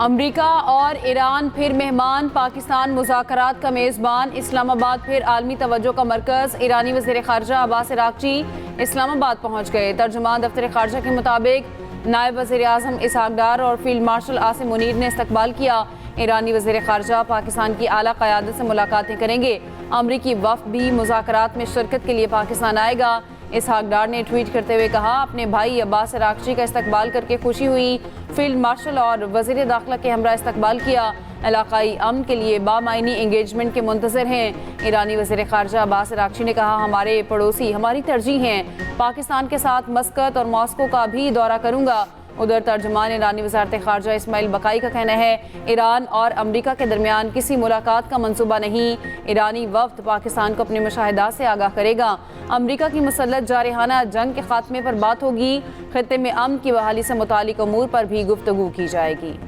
अमरीका और ईरान फिर मेहमान, पाकिस्तान मुज़ाकरात का मेज़बान, इस्लामाबाद फिर आलमी तवज्जो का मरकज़। ईरानी वज़ीर ख़ारजा अब्बास अराग़ची इस्लामाबाद पहुँच गए। तर्जुमान दफ्तर ख़ारजा के मुताबिक नायब वज़ीर आज़म इसहाक़ डार और फील्ड मार्शल आसिम मुनीर ने इस्तकबाल किया। ईरानी वज़ीर ख़ारजा पाकिस्तान की आला क़यादत से मुलाकातें करेंगे। अमरीकी वफ़द भी मुज़ाकरात में शिरकत के लिए पाकिस्तान आएगा। इसहाक़ डार ने ट्वीट करते हुए कहा, अपने भाई अब्बास अराग़ची का इस्तकबाल करके खुशी हुई। फील्ड मार्शल और वज़ीर दाखिला के हमरा इस्तकबाल किया। इलाक़ाई अमन के लिए बामायनी इंगेजमेंट के मुंतज़िर हैं। ईरानी वज़ीर ख़ारजा अब्बास अराग़ची ने कहा, हमारे पड़ोसी हमारी तरजीह हैं। पाकिस्तान के साथ मस्कत और मॉस्को का भी दौरा करूँगा। उधर तर्जुमान ईरानी वज़ारत ख़ारजा इस्माइल बकाई का कहना है, ईरान और अमरीका के दरमियान किसी मुलाकात का मंसूबा नहीं। ईरानी वफ़द पाकिस्तान को अपने मुशाहिदात से आगाह करेगा। अमरीका की मुसल्लत जारहाना जंग के खात्मे पर बात होगी। खित्ते में अमन की बहाली से मुतालिक अमूर पर भी गुफ्तगू की जाएगी।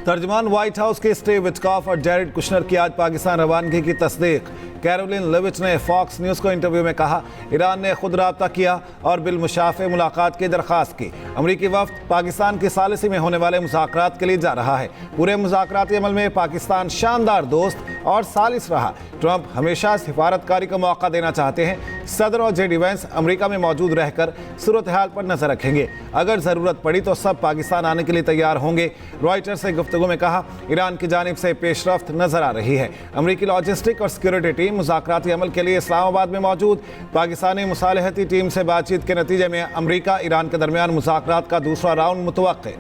तर्जुमान व्हाइट हाउस के स्टीव विटकॉफ और जैरेड कुशनर की आज पाकिस्तान रवानगी की तस्दीक। कैरोलिन लेविच ने फॉक्स न्यूज़ को इंटरव्यू में कहा, ईरान ने खुद राब्ता किया और बिलमुशाफ़े मुलाकात की दरख्वास्त की। अमरीकी वफ़द पाकिस्तान की सालिसी में होने वाले मुज़ाकरात के लिए जा रहा है। पूरे मुज़ाकराती अमल में पाकिस्तान शानदार दोस्त और सालिस रहा। ट्रंप हमेशा सिफारतकारी का मौका देना चाहते हैं। सदर और जेडी वेंस अमरीका में मौजूद रहकर सूरत हाल पर नजर रखेंगे। अगर ज़रूरत पड़ी तो सब पाकिस्तान आने के लिए तैयार होंगे। रॉयटर्स से गुफ्तगू में कहा, ईरान की जानिब से पेशरफ्त नजर आ रही है। अमरीकी लॉजिस्टिक और सिक्योरिटी टीम मुज़ाकराती अमल के लिए इस्लामाबाद में मौजूद। पाकिस्तानी मुसालहती टीम से बातचीत के नतीजे में अमरीका ईरान के दरमियान मुज़ाकरात का दूसरा राउंड मुतवक्के।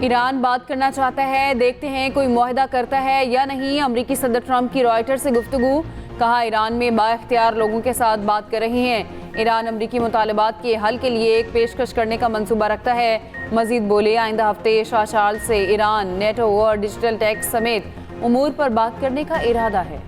ईरान बात करना चाहता है, देखते हैं कोई मुआहदा करता है या नहीं। अमरीकी सदर ट्रंप की रॉयटर्स से गुफ्तगू, कहा ईरान में बाइख्तियार लोगों के साथ बात कर रहे हैं। ईरान अमरीकी मुतालबात के हल के लिए एक पेशकश करने का मंसूबा रखता है। मजीद बोले, आइंदा हफ्ते शाशाल से ईरान नेटो और डिजिटल टैक्स समेत उमूर पर बात करने का इरादा है।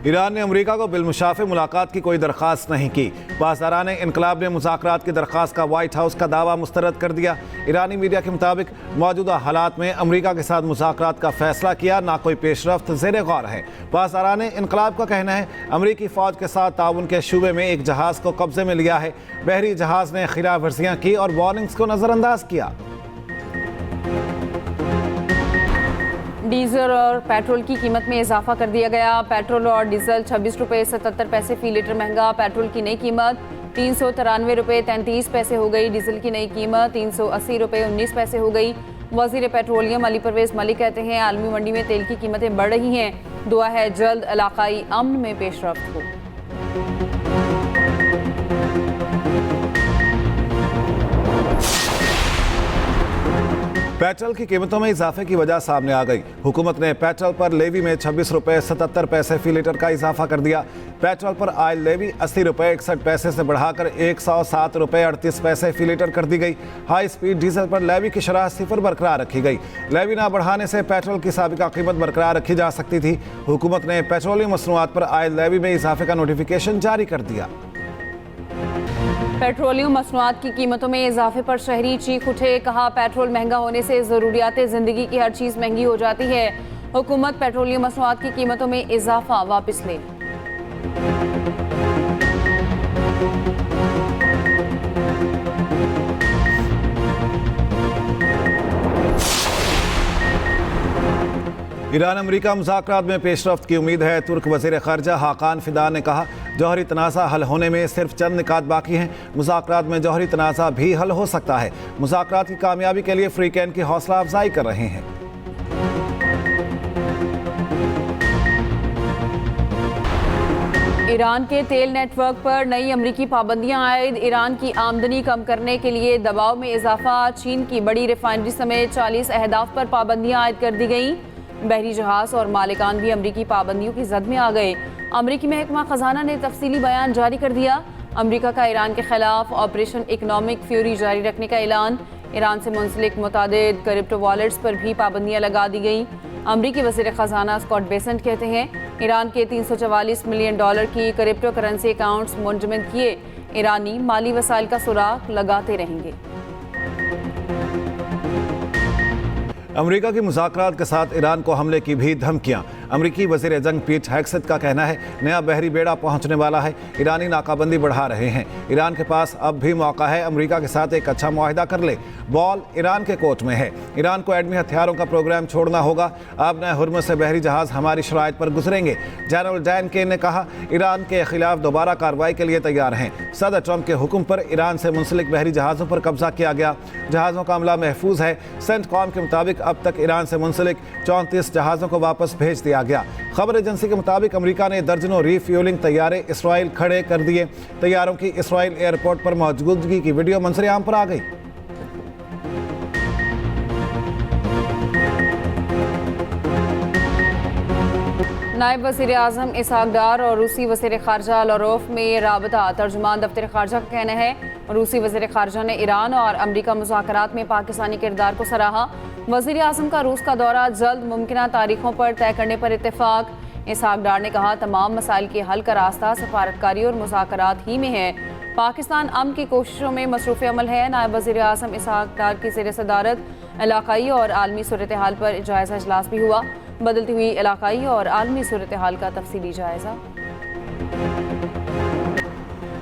ईरान ने अमरीका को बिलमुशाफ़े मुलाकात की कोई दरख्वास्त नहीं की। पासदारान इनकलाब ने मुज़ाकरात की दरख्वास्त का व्हाइट हाउस का दावा मुस्तरद कर दिया। ईरानी मीडिया के मुताबिक मौजूदा हालात में अमरीका के साथ मुज़ाकरात का फैसला किया, ना कोई पेशरफ्त ज़ेर गौर है। पासदारान इनकलाब का कहना है, अमरीकी फ़ौज के साथ ताउन के शूबे में एक जहाज़ को कब्जे में लिया है। बहरी जहाज़ ने खिलाफ वर्जियाँ की और वार्निंग्स को नज़रअंदाज किया। डीजल और पेट्रोल की कीमत में इजाफा कर दिया गया। पेट्रोल और डीजल 26 रुपये 77 पैसे फी लीटर महंगा। पेट्रोल की नई कीमत 393 रुपये 33 पैसे हो गई। डीजल की नई कीमत 380 रुपये 19 पैसे हो गई। वज़ीर पेट्रोलियम अली परवेज़ मलिक कहते हैं, आलमी मंडी में तेल की कीमतें बढ़ रही हैं। दुआ है जल्द इलाकाई अमन में पेशरफ्त हो। पेट्रोल की कीमतों में इजाफे की वजह सामने आ गई। हुकूमत ने पेट्रोल पर लेवी में 26 रुपये 77 पैसे फी लीटर का इजाफा कर दिया। पेट्रोल पर आयल लेवी 80 रुपये 61 पैसे से बढ़ाकर 107 रुपये 38 पैसे फी लीटर कर दी गई। हाई स्पीड डीजल पर लेवी की शरह सिफर बरकरार रखी गई। लेवी ना बढ़ाने से पेट्रोल की साबिका कीमत बरकरार रखी जा सकती थी। हुकूमत ने पेट्रोलियम मसनूआत पर आयल लेवी में इजाफे का नोटिफिकेशन जारी कर दिया। पेट्रोलियम मसनूआत की कीमतों में इजाफे पर शहरी चीख उठे। कहा, पेट्रोल महंगा होने से ज़रूरियात ज़िंदगी की हर चीज़ महंगी हो जाती है। हुकूमत पेट्रोलियम मसनूआत की कीमतों में इजाफा वापस ले। ईरान अमरीका मुज़ाकरात में पेशरफ्त की उम्मीद है। तुर्क वज़ीर ख़ारजा हाकान फिदा ने कहा, जौहरी तनाज़ा हल होने में सिर्फ चंद निकात बाकी हैं। मुज़ाकरात में जौहरी तनाज़ा भी हल हो सकता है। मुज़ाकरात की कामयाबी के लिए फ्री कैन की हौसला अफजाई कर रहे हैं। ईरान के तेल नेटवर्क पर नई अमरीकी पाबंदियां आयद। ईरान की आमदनी कम करने के लिए दबाव में इजाफा। चीन की बड़ी रिफाइनरी समेत 40 अहदाफ पर पाबंदियां आयद कर दी गई। बहरी जहाज और मालिकान भी अमरीकी पाबंदियों की जद में आ गए। अमरीकी महकमा खजाना ने तफसीली बयान जारी कर दिया। अमरीका का ईरान के खिलाफ ऑपरेशन इकनॉमिक फ्यूरी जारी रखने का ऐलान। ईरान से मुंसलिक मुतादिद क्रिप्टो वॉलेट्स पर भी पाबंदियां लगा दी गई। अमरीकी वज़ीर ख़जाना स्कॉट बेसेंट कहते हैं, ईरान के $344 मिलियन की क्रिप्टो करेंसी अकाउंट्स मुंजमद किए। ईरानी माली वसाइल का सुराग लगाते रहेंगे। अमरीका की मुज़ाकरात के साथ ईरान को हमले की भी धमकियां। अमरीकी वज़ीर जंग पीट हेग्सेथ का कहना है नया बहरी बेड़ा पहुंचने वाला है। ईरानी नाकाबंदी बढ़ा रहे हैं। ईरान के पास अब भी मौका है, अमरीका के साथ एक अच्छा मुआहिदा कर ले। बॉल ईरान के कोर्ट में है। ईरान को एटमी हथियारों का प्रोग्राम छोड़ना होगा। अब नए हुर्मुज़ से बहरी जहाज हमारी शराइत पर गुजरेंगे। जनरल डैन केन ने कहा ईरान के खिलाफ दोबारा कार्रवाई के लिए तैयार हैं। सदर ट्रंप के हुक्म पर ईरान से मुंसलिक बहरी जहाज़ों पर कब्जा किया गया। जहाज़ों का अमला महफूज है। सेंटकॉम के मुताबिक अब तक ईरान से मुंसलिक 34 जहाज़ों को वापस भेज दिया गया। खबर एजेंसी के मुताबिक अमेरिका ने दर्जनों रीफ्यूलिंग तैयारे इसराइल खड़े कर दिए। तैयारों की इसराइल एयरपोर्ट पर मौजूदगी की वीडियो मंजर-ए-आम पर आ गई। नायब वज़ीर आज़म इसहाक डार और रूसी वज़ीर ख़ारजा लारोफ में राबता। तर्जुमान दफ्तर ख़ारजा का कहना है रूसी वज़ीर ख़ारजा ने ईरान और अमरीका मुज़ाकरात में पाकिस्तानी किरदार को सराहा। वज़ीर आज़म का रूस का दौरा जल्द मुमकिन तारीखों पर तय करने पर इत्तेफाक। इसहाक डार ने कहा तमाम मसाइल के हल का रास्ता सफारतकारी और मुज़ाकरात ही में है। पाकिस्तान अमन की कोशिशों में मसरूफ़ अमल है। नायब वज़ीर आज़म इसहाक डार की ज़ेर सदारत इलाक़ाई और आलमी सूरत हाल पर जायज़ा इजलास भी हुआ। बदलती हुई इलाक़ाई और आलमी सूरत हाल का तफसीली जायज़ा।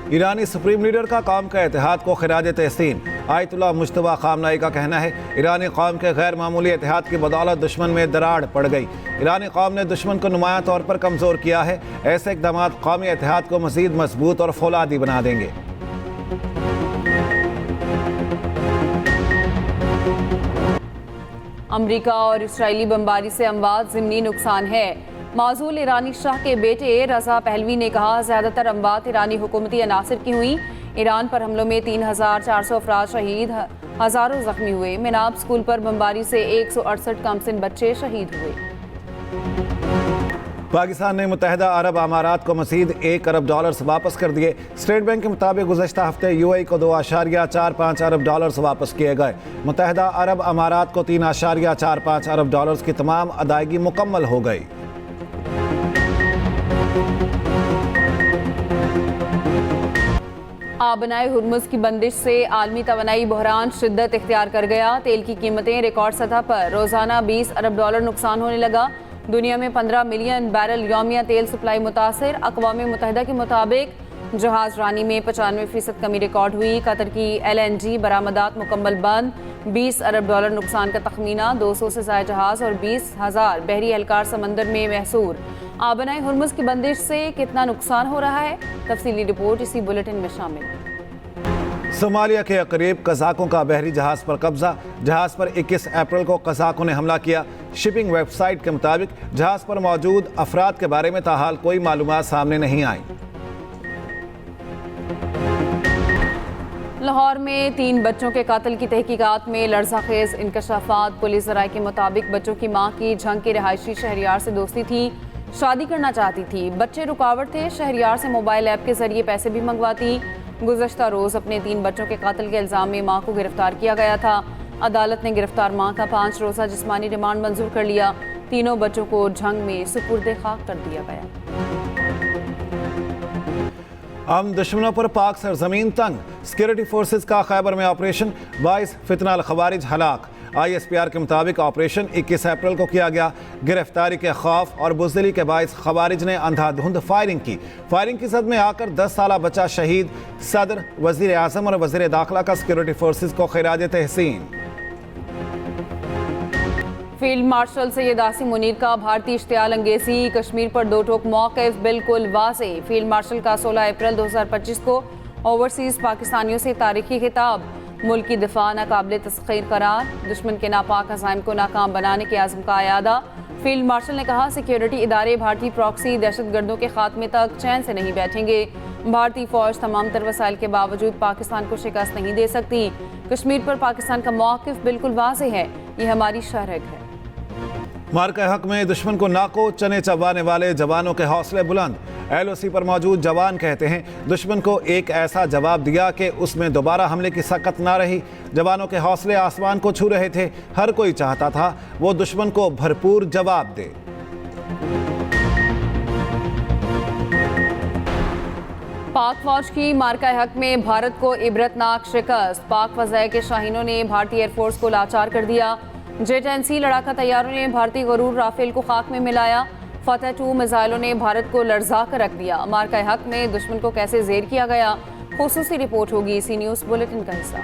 ईरानी सुप्रीम लीडर का कौम का इत्तेहाद को खिराज तहसीन। आयतुल्लाह मुज्तबा ख़ामनई का कहना है ईरानी कौम के गैर मामूली इत्तेहाद की बदौलत दुश्मन में दरार पड़ गई। ईरानी कौम ने दुश्मन को नुमायां तौर पर कमज़ोर किया है। ऐसे इक़दाम कौमी इत्तेहाद को मज़ीद मजबूत और फौलादी बना देंगे। अमरीका और इसराइली बमबारी से अमवात ज़िमनी नुकसान है। माजूल ईरानी शाह के बेटे रज़ा पहलवी ने कहा ज़्यादातर अमवात ईरानी हुकूमती अनासर की हुई। ईरान पर हमलों में 3400 अफराद शहीद, हज़ारों ज़ख्मी हुए। मिनाब स्कूल पर बमबारी से 168 कमसिन बच्चे शहीद हुए। पाकिस्तान ने मुत्तहिदा अरब अमारात को मज़ीद $1 अरब वापस कर दिए। स्टेट बैंक के मुताबिक गुज़श्ता हफ्ते UAE को $2.45 अरब वापस किए गए। मुत्तहिदा अरब अमारात को $3.45 अरब की तमाम अदायगी मुकम्मल हो गई। आबनाए हुर्मुज़ की बंदिश से आलमी तवानाई बहरान शिद्दत इख्तियार कर गया। तेल की कीमतें रिकॉर्ड सतह पर, रोज़ाना $20 अरब नुकसान होने लगा। दुनिया में 15 मिलियन बैरल यौमिया तेल सप्लाई मुतासर। अक़वाम मुत्तहिदा के मुताबिक जहाज रानी में 95% कमी रिकॉर्ड हुई। कतर की LNG बरामदात मुकम्मल बंद। $20 अरब नुकसान का तखमीना। 200 से ज़ायद जहाज और 20,000 बहरी एहलकार समंदर में महसूर। आबनाए हुर्मुज़ की बंदिश से कितना नुकसान हो रहा है, तफसीली रिपोर्ट इसी बुलेटिन में शामिल। सोमालिया के करीब कज़ाकों का बहरी जहाज़ पर कब्जा। जहाज़ पर 21 अप्रैल को कज़ाकों ने हमला किया। शिपिंग वेबसाइट के मुताबिक जहाज़ पर मौजूद अफराद के बारे में ताहाल कोई मालूमात सामने नहीं आई। लाहौर में 3 बच्चों के कातिल की तहकीकात में लर्ज़ाखेज़ इंकशाफात। पुलिस ज़राए के मुताबिक बच्चों की मां की झंग के रिहायशी शहरियार से दोस्ती थी, शादी करना चाहती थी। बच्चे रुकावट थे। शहरियार से मोबाइल ऐप के जरिए पैसे भी मंगवाती। गुज़श्ता रोज़ अपने 3 बच्चों के कातिल के इल्ज़ाम में मां को गिरफ्तार किया गया था। अदालत ने गिरफ्तार मां का 5 रोज़ा जिस्मानी रिमांड मंजूर कर लिया। तीनों बच्चों को झंग में सुपुर्द खाक कर दिया गया। हम दुश्मनों पर पाक सरजमीन तंग। सिक्योरिटी फोर्सेस का खैबर में ऑपरेशन, 22 फितना खवारिज हलाक। ISPR के मुताबिक ऑपरेशन 21 अप्रैल को किया गया। गिरफ्तारी के खौफ और बुज़दिली के बायस खवारिज ने अंधाधुंध फायरिंग की। फायरिंग की जद में आकर 10 साला बच्चा शहीद। सदर, वज़ीर आज़म और वज़ीर दाखिला का सिक्योरिटी फोर्सेस को खिराज तहसीन। फील्ड मार्शल सैयद आसिम मुनीर का भारतीय इश्तियाल अंगेज़ी। कश्मीर पर 2 टोक मौक़िफ़ बिल्कुल वाज़े। फील्ड मार्शल का 16 अप्रैल 2025 को ओवरसीज़ पाकिस्तानियों से तारीखी खिताब। मुल्क की दिफा नाकाबिल तस्खीर करार। दुश्मन के नापाक अज़ाइम को नाकाम बनाने के आज़म का अयादा। फील्ड मार्शल ने कहा सिक्योरिटी इदारे भारतीय प्रॉक्सी दहशतगर्दों के खात्मे तक चैन से नहीं बैठेंगे। भारतीय फ़ौज तमाम तर वसाइल के बावजूद पाकिस्तान को शिकस्त नहीं दे सकती। कश्मीर पर पाकिस्तान का मौक़िफ़ बिल्कुल वाज़े है, ये हमारी शरह है। मार्का हक में दुश्मन को नाको चने चबाने वाले जवानों के हौसले बुलंद। LOC पर मौजूद जवान कहते हैं दुश्मन को एक ऐसा जवाब दिया कि उसमें दोबारा हमले की सकत ना रही। जवानों के हौसले आसमान को छू रहे थे। हर कोई चाहता था वो दुश्मन को भरपूर जवाब दे। पाक फौज की मार्का हक में भारत को इबरतनाक शिकस्त। पाक फज़ाए के शाहीनों ने भारतीय एयरफोर्स को लाचार कर दिया। जेट-10C लड़ाका तैयारों ने भारतीय गरूर राफेल को खाक में मिलाया। फतह 2 मिसाइलों ने भारत को लर्जा कर रख दिया। मार्का हक में दुश्मन को कैसे जेर किया गया, खुसूसी रिपोर्ट होगी सी न्यूज़ बुलेटिन का हिस्सा।